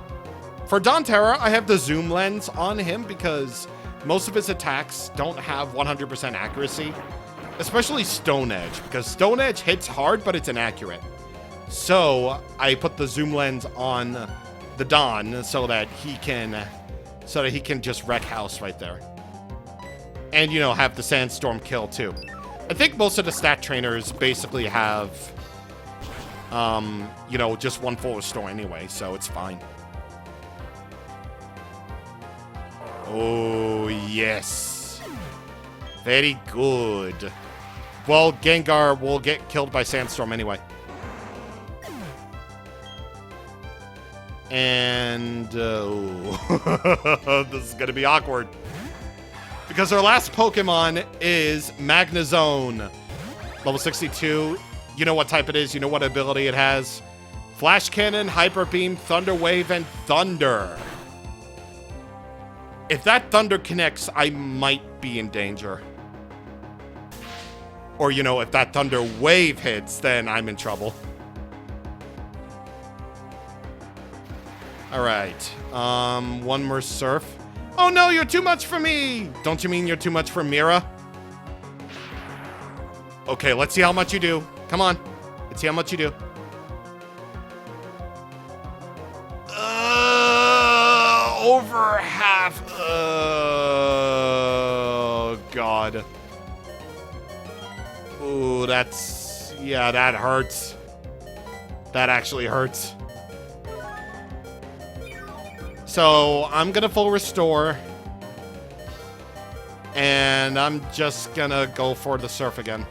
for Donterra, I have the zoom lens on him because most of his attacks don't have 100% accuracy, especially Stone Edge, because Stone Edge hits hard, but it's inaccurate. So I put the zoom lens on the Don so that he can just wreck house right there. And, you know, have the Sandstorm kill too. I think most of the stat trainers basically have, you know, just one full restore anyway, so it's fine. Oh, yes. Very good. Well, Gengar will get killed by Sandstorm anyway. And, this is going to be awkward. Because our last Pokemon is Magnezone. Level 62. You know what type it is. You know what ability it has. Flash Cannon, Hyper Beam, Thunder Wave, and Thunder. If that Thunder connects, I might be in danger. Or, you know, if that Thunder Wave hits, then I'm in trouble. Alright. One more Surf. Oh no, you're too much for me! Don't you mean you're too much for Mira? Okay, let's see how much you do. Come on. Let's see how much you do. Over half. Oh, God. Ooh, that's... Yeah, that hurts. That actually hurts. So, I'm gonna full restore. And I'm just gonna go for the Surf again.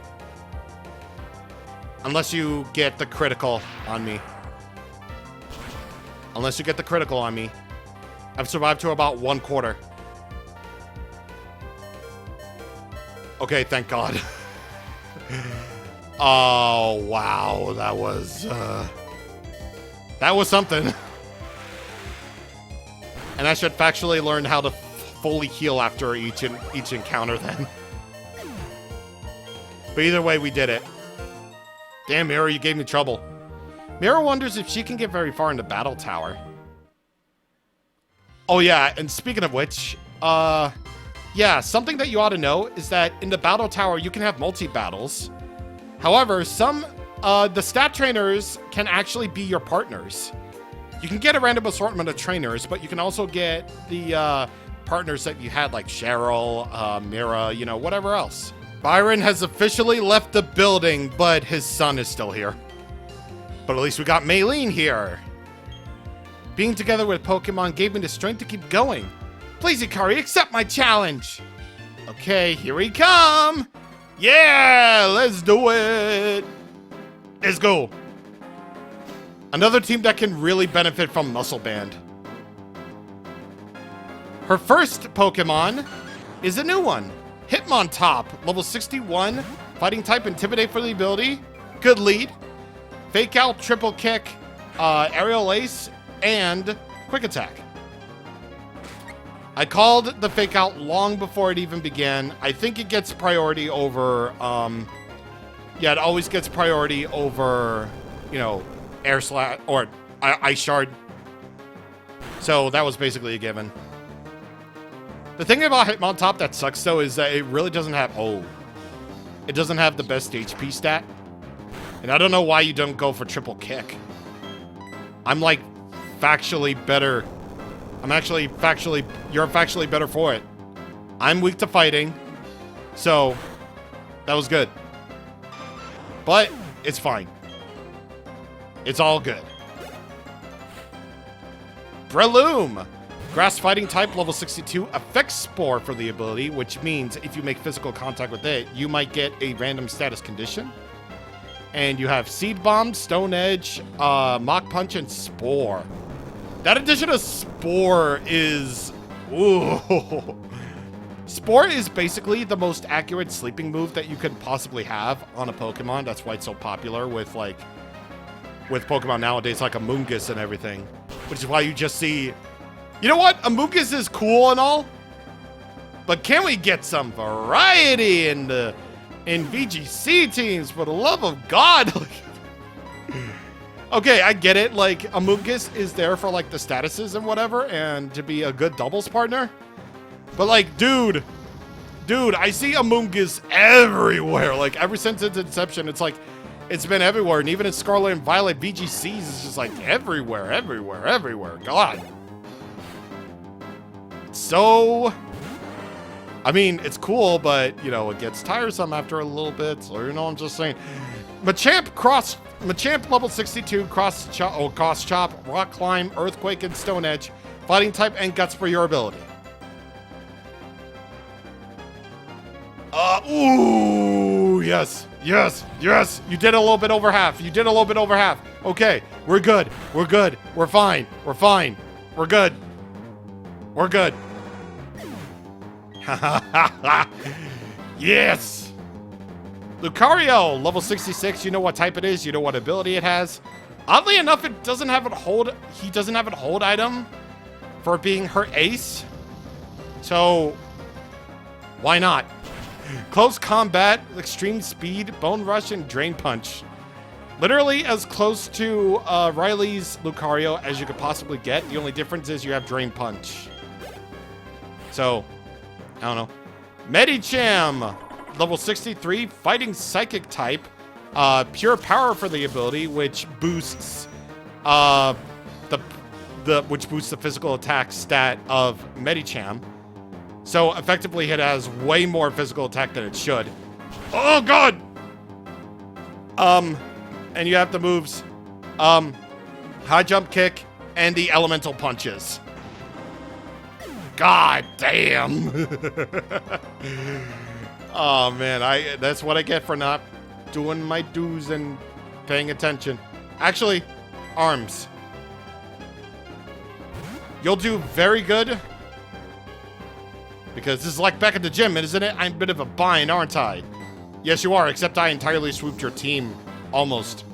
Unless you get the critical on me. Unless you get the critical on me. I've survived to about 1/4. Okay, thank God. Oh, wow. That was something. And I should factually learn how to fully heal after each encounter then. But either way, we did it. Damn, Mira, you gave me trouble. Mira wonders if she can get very far in the battle tower. Oh yeah, and speaking of which, yeah, something that you ought to know is that in the battle tower, you can have multi-battles. However, the stat trainers can actually be your partners. You can get a random assortment of trainers, but you can also get the partners that you had, like Cheryl, Mira, you know, whatever else. Byron has officially left the building, but his son is still here. But at least we got Maylene here. Being together with Pokemon gave me the strength to keep going. Please, Ikari, accept my challenge. Okay, here we come. Yeah, let's do it. Let's go. Another team that can really benefit from Muscle Band. Her first Pokemon is a new one. Hitmontop, level 61. Fighting type, Intimidate for the ability. Good lead. Fake Out, Triple Kick, Aerial Ace, and Quick Attack. I called the Fake Out long before it even began. I think it gets priority over, yeah, it always gets priority over, you know, Air Slash, or Ice Shard. So that was basically a given. The thing about Hitmontop that sucks, though, is that it really doesn't have, it doesn't have the best HP stat. And I don't know why you don't go for Triple Kick. I'm like factually better. You're factually better for it. I'm weak to fighting. So, that was good. But, it's fine. It's all good. Breloom! Grass fighting type, level 62, affects Spore for the ability, which means if you make physical contact with it, you might get a random status condition. And you have Seed Bomb, Stone Edge, Mach Punch, and Spore. That addition of Spore is... Ooh. Spore is basically the most accurate sleeping move that you could possibly have on a Pokemon. That's why it's so popular with, like... with Pokemon nowadays, like Amoonguss and everything. Which is why you just see... You know what? Amoonguss is cool and all. But can we get some variety in VGC teams, for the love of God? Okay, I get it. Like, Amoonguss is there for, like, the statuses and whatever, and to be a good doubles partner. But, like, dude, I see Amoonguss everywhere. Like, ever since its inception, it's like, it's been everywhere. And even in Scarlet and Violet VGCs, it's just like everywhere. God. So... I mean, it's cool, but, you know, it gets tiresome after a little bit, so, you know, I'm just saying. Machamp level 62, cross chop, rock climb, earthquake, and stone edge, fighting type, and guts for your ability. Ooh, yes. You did a little bit over half. Okay, we're good. We're fine. We're good. Yes! Lucario, level 66. You know what type it is. You know what ability it has. Oddly enough, he doesn't have a hold item for being her ace. So, why not? Close combat, extreme speed, bone rush, and drain punch. Literally as close to Riley's Lucario as you could possibly get. The only difference is you have drain punch. So... I don't know. Medicham, level 63, fighting psychic type, pure power for the ability, which boosts which boosts the physical attack stat of Medicham. So effectively, it has way more physical attack than it should. Oh God! And you have the moves, high jump kick and the elemental punches. God damn. Oh man, that's what I get for not doing my dues and paying attention. Actually, arms. You'll do very good. Because this is like back at the gym, isn't it? I'm a bit of a bind, aren't I? Yes, you are, except I entirely swooped your team. Almost.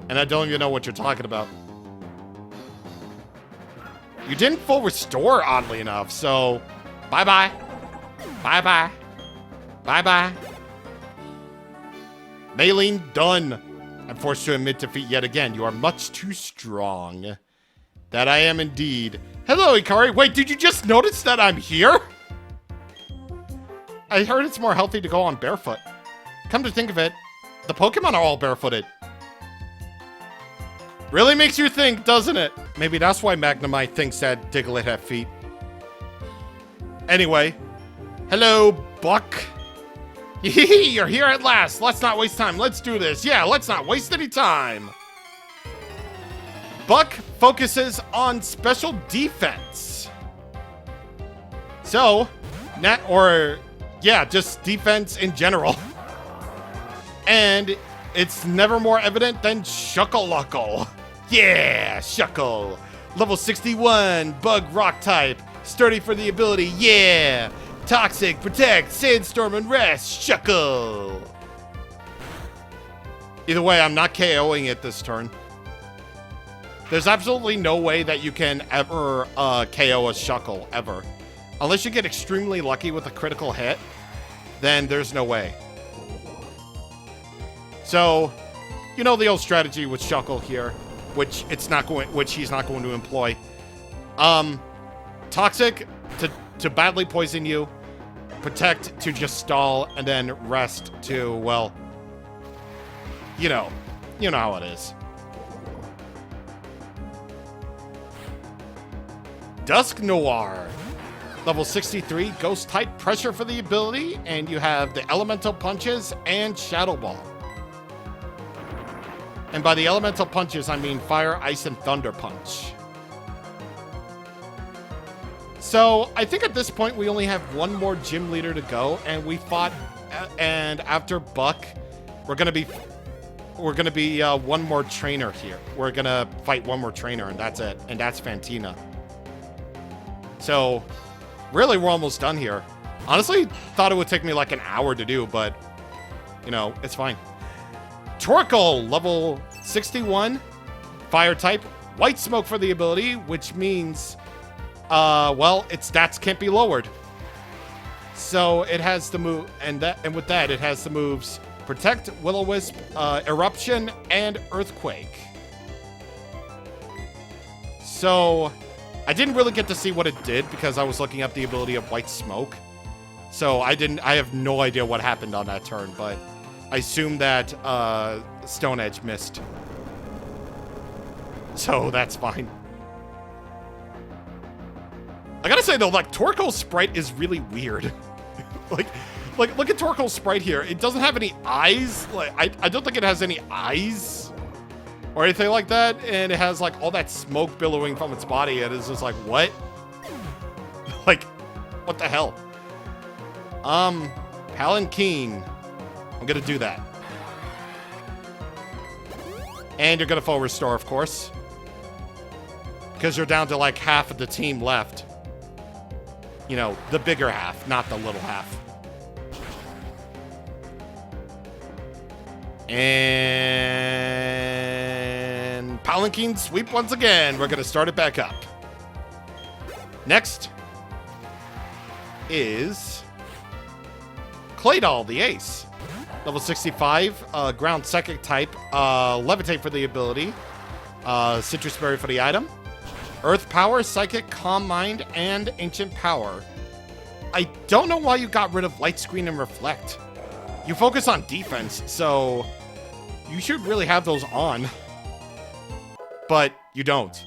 And I don't even know what you're talking about. You didn't full restore, oddly enough, so... Bye-bye. Bye-bye. Bye-bye. Maylene, done. I'm forced to admit defeat yet again. You are much too strong. That I am indeed. Hello, Ikari. Wait, did you just notice that I'm here? I heard it's more healthy to go on barefoot. Come to think of it, the Pokemon are all barefooted. Really makes you think, doesn't it? Maybe that's why Magnemite thinks that Diglett have feet. Anyway. Hello, Buck. You're here at last. Let's not waste time. Let's do this. Yeah, let's not waste any time. Buck focuses on special defense. So, just defense in general. And it's never more evident than Shuckle-Luckle. Yeah, Shuckle. Level 61, Bug Rock type. Sturdy for the ability, yeah. Toxic, Protect, Sandstorm, and Rest, Shuckle. Either way, I'm not KOing it this turn. There's absolutely no way that you can ever KO a Shuckle, ever. Unless you get extremely lucky with a critical hit, then there's no way. So, you know the old strategy with Shuckle here, which he's not going to employ. Toxic to badly poison you, Protect to just stall, and then Rest to, well, you know how it is. Dusk Noir, level 63, Ghost type, pressure for the ability, and you have the Elemental Punches and Shadow Ball. And by the Elemental Punches, I mean Fire, Ice, and Thunder Punch. So, I think at this point we only have one more gym leader to go, and we fought, and after Buck, we're going to be we're gonna be one more trainer here. We're gonna fight one more trainer, and that's it. And that's Fantina. So, really, we're almost done here. Honestly, thought it would take me like an hour to do, but, you know, it's fine. Torkoal, level 61, fire type, white smoke for the ability, which means, well, its stats can't be lowered. So it has the move, and with that, it has the moves Protect, Will-O-Wisp, Eruption, and Earthquake. So I didn't really get to see what it did because I was looking up the ability of White Smoke. So I have no idea what happened on that turn, but I assume that Stone Edge missed. So that's fine. I gotta say though, like, Torkoal's sprite is really weird. like, look at Torkoal's sprite here. It doesn't have any eyes. Like, I don't think it has any eyes or anything like that. And it has like all that smoke billowing from its body. And it's just like, what? Like, what the hell? Palanquin. I'm gonna do that. And you're gonna full restore, of course. Because you're down to like half of the team left. You know, the bigger half, not the little half. And Palanquin sweep once again. We're gonna start it back up. Next is Claydol, the ace. Level 65, ground psychic type, levitate for the ability, citrus berry for the item, earth power, psychic, calm mind, and ancient power. I don't know why you got rid of light screen and reflect. You focus on defense, so you should really have those on, but you don't.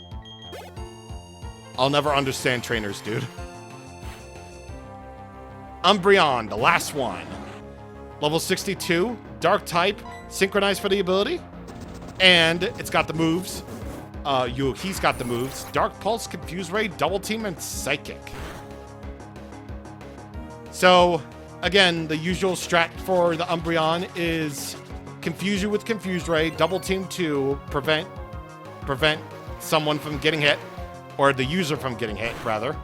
I'll never understand trainers, dude. Umbreon, the last one. Level 62, dark type, synchronized for the ability. And it's got the moves. He's got the moves. Dark Pulse, Confuse Ray, Double Team, and Psychic. So, again, the usual strat for the Umbreon is confuse you with Confuse Ray, Double Team to prevent someone from getting hit. Or the user from getting hit, rather.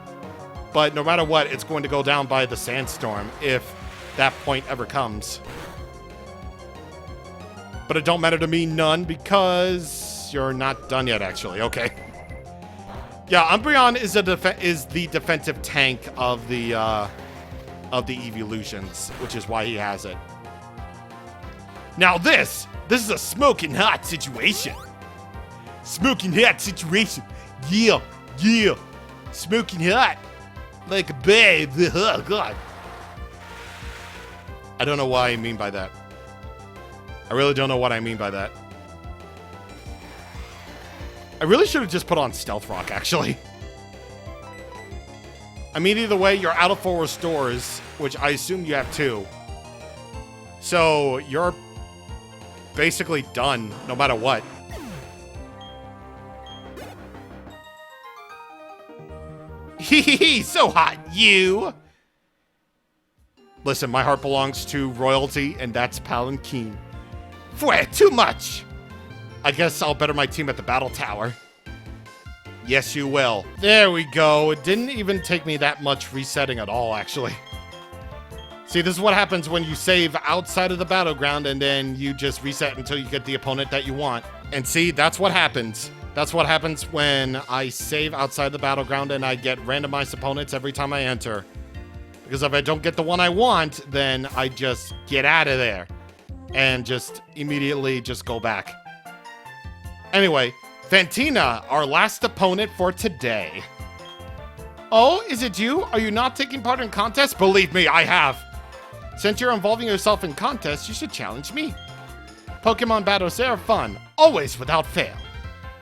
But no matter what, it's going to go down by the Sandstorm if that point ever comes. But it don't matter to me none because you're not done yet, actually. Okay. Yeah, Umbreon is the defensive tank of the evolutions, which is why he has it. Now this is a smoking hot situation. Smoking hot situation. Yeah. Smoking hot. Like a babe. Oh, God. I don't know what I mean by that. I really don't know what I mean by that. I really should have just put on Stealth Rock, actually. I mean, either way, you're out of full restores, which I assume you have 2. So, you're basically done, no matter what. Hee so hot, you! Listen, my heart belongs to royalty, and that's Palanquin. Fue, too much! I guess I'll better my team at the battle tower. Yes, you will. There we go. It didn't even take me that much resetting at all, actually. See, this is what happens when you save outside of the battleground, and then you just reset until you get the opponent that you want. And see, that's what happens. That's what happens when I save outside the battleground, and I get randomized opponents every time I enter. Because if I don't get the one I want, then I just get out of there. And just immediately just go back. Anyway, Fantina, our last opponent for today. Oh, is it you? Are you not taking part in contests? Believe me, I have. Since you're involving yourself in contests, you should challenge me. Pokemon battles are fun, always without fail.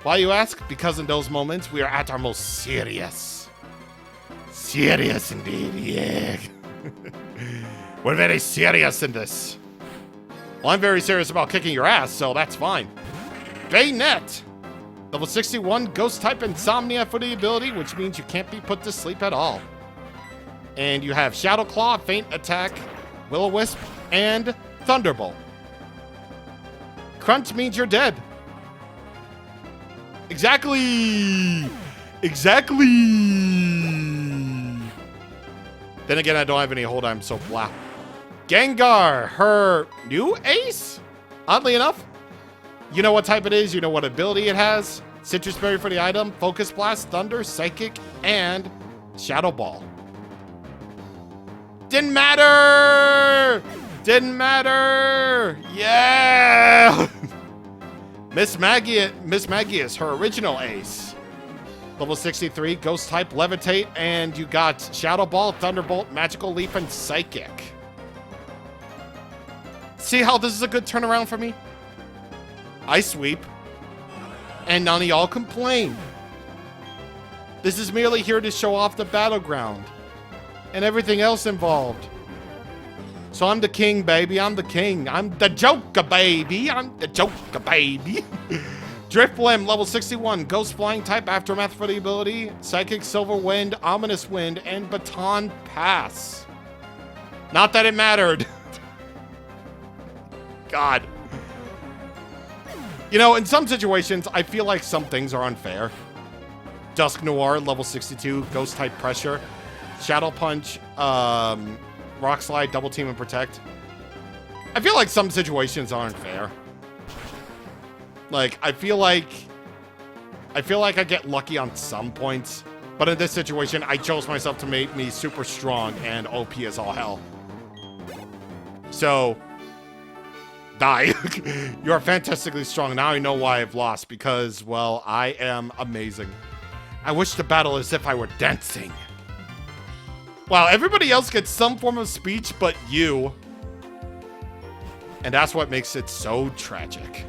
Why, you ask? Because in those moments, we are at our most serious. Serious indeed, yeah. We're very serious in this. Well, I'm very serious about kicking your ass, so that's fine. Baynet! Level 61, Ghost type Insomnia for the ability, which means you can't be put to sleep at all. And you have Shadow Claw, Faint Attack, Will-O-Wisp, and Thunderbolt. Crunch means you're dead. Exactly. Exactly. Then again, I don't have any hold. I'm so blah. Gengar, her new ace? Oddly enough. You know what type it is. You know what ability it has. Citrus Berry for the item. Focus Blast, Thunder, Psychic, and Shadow Ball. Didn't matter! Didn't matter! Yeah! Miss Maggie is her original ace. Level 63, Ghost type, Levitate, and you got Shadow Ball, Thunderbolt, Magical Leap, and Psychic. See how this is a good turnaround for me? I sweep, and none of y'all complain. This is merely here to show off the battleground and everything else involved. So I'm the king, baby. I'm the king. I'm the Joker, baby. I'm the Joker, baby. Driftblim, level 61. Ghost Flying type, Aftermath for the ability. Psychic, Silver Wind, Ominous Wind, and Baton Pass. Not that it mattered. God. You know, in some situations, I feel like some things are unfair. Dusk Noir, level 62. Ghost type Pressure. Shadow Punch, Rock Slide, Double Team, and Protect. I feel like some situations aren't fair. Like, I feel like I get lucky on some points, but in this situation, I chose myself to make me super strong and OP as all hell. So, die. You are fantastically strong. Now I know why I've lost, because, well, I am amazing. I wish to battle as if I were dancing. Wow, everybody else gets some form of speech, but you. And that's what makes it so tragic.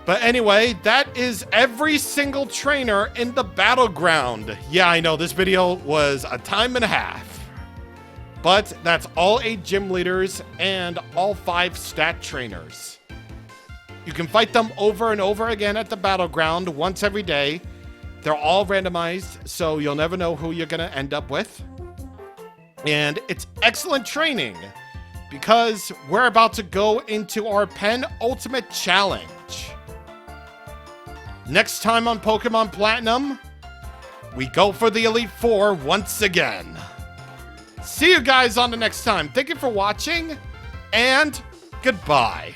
But anyway, that is every single trainer in the battleground. Yeah, I know, this video was a time and a half. But that's all 8 gym leaders and all 5 stat trainers. You can fight them over and over again at the battleground once every day. They're all randomized, so you'll never know who you're gonna end up with. And it's excellent training, because we're about to go into our penultimate challenge. Next time on Pokemon Platinum, we go for the Elite Four once again. See you guys on the next time. Thank you for watching, and goodbye.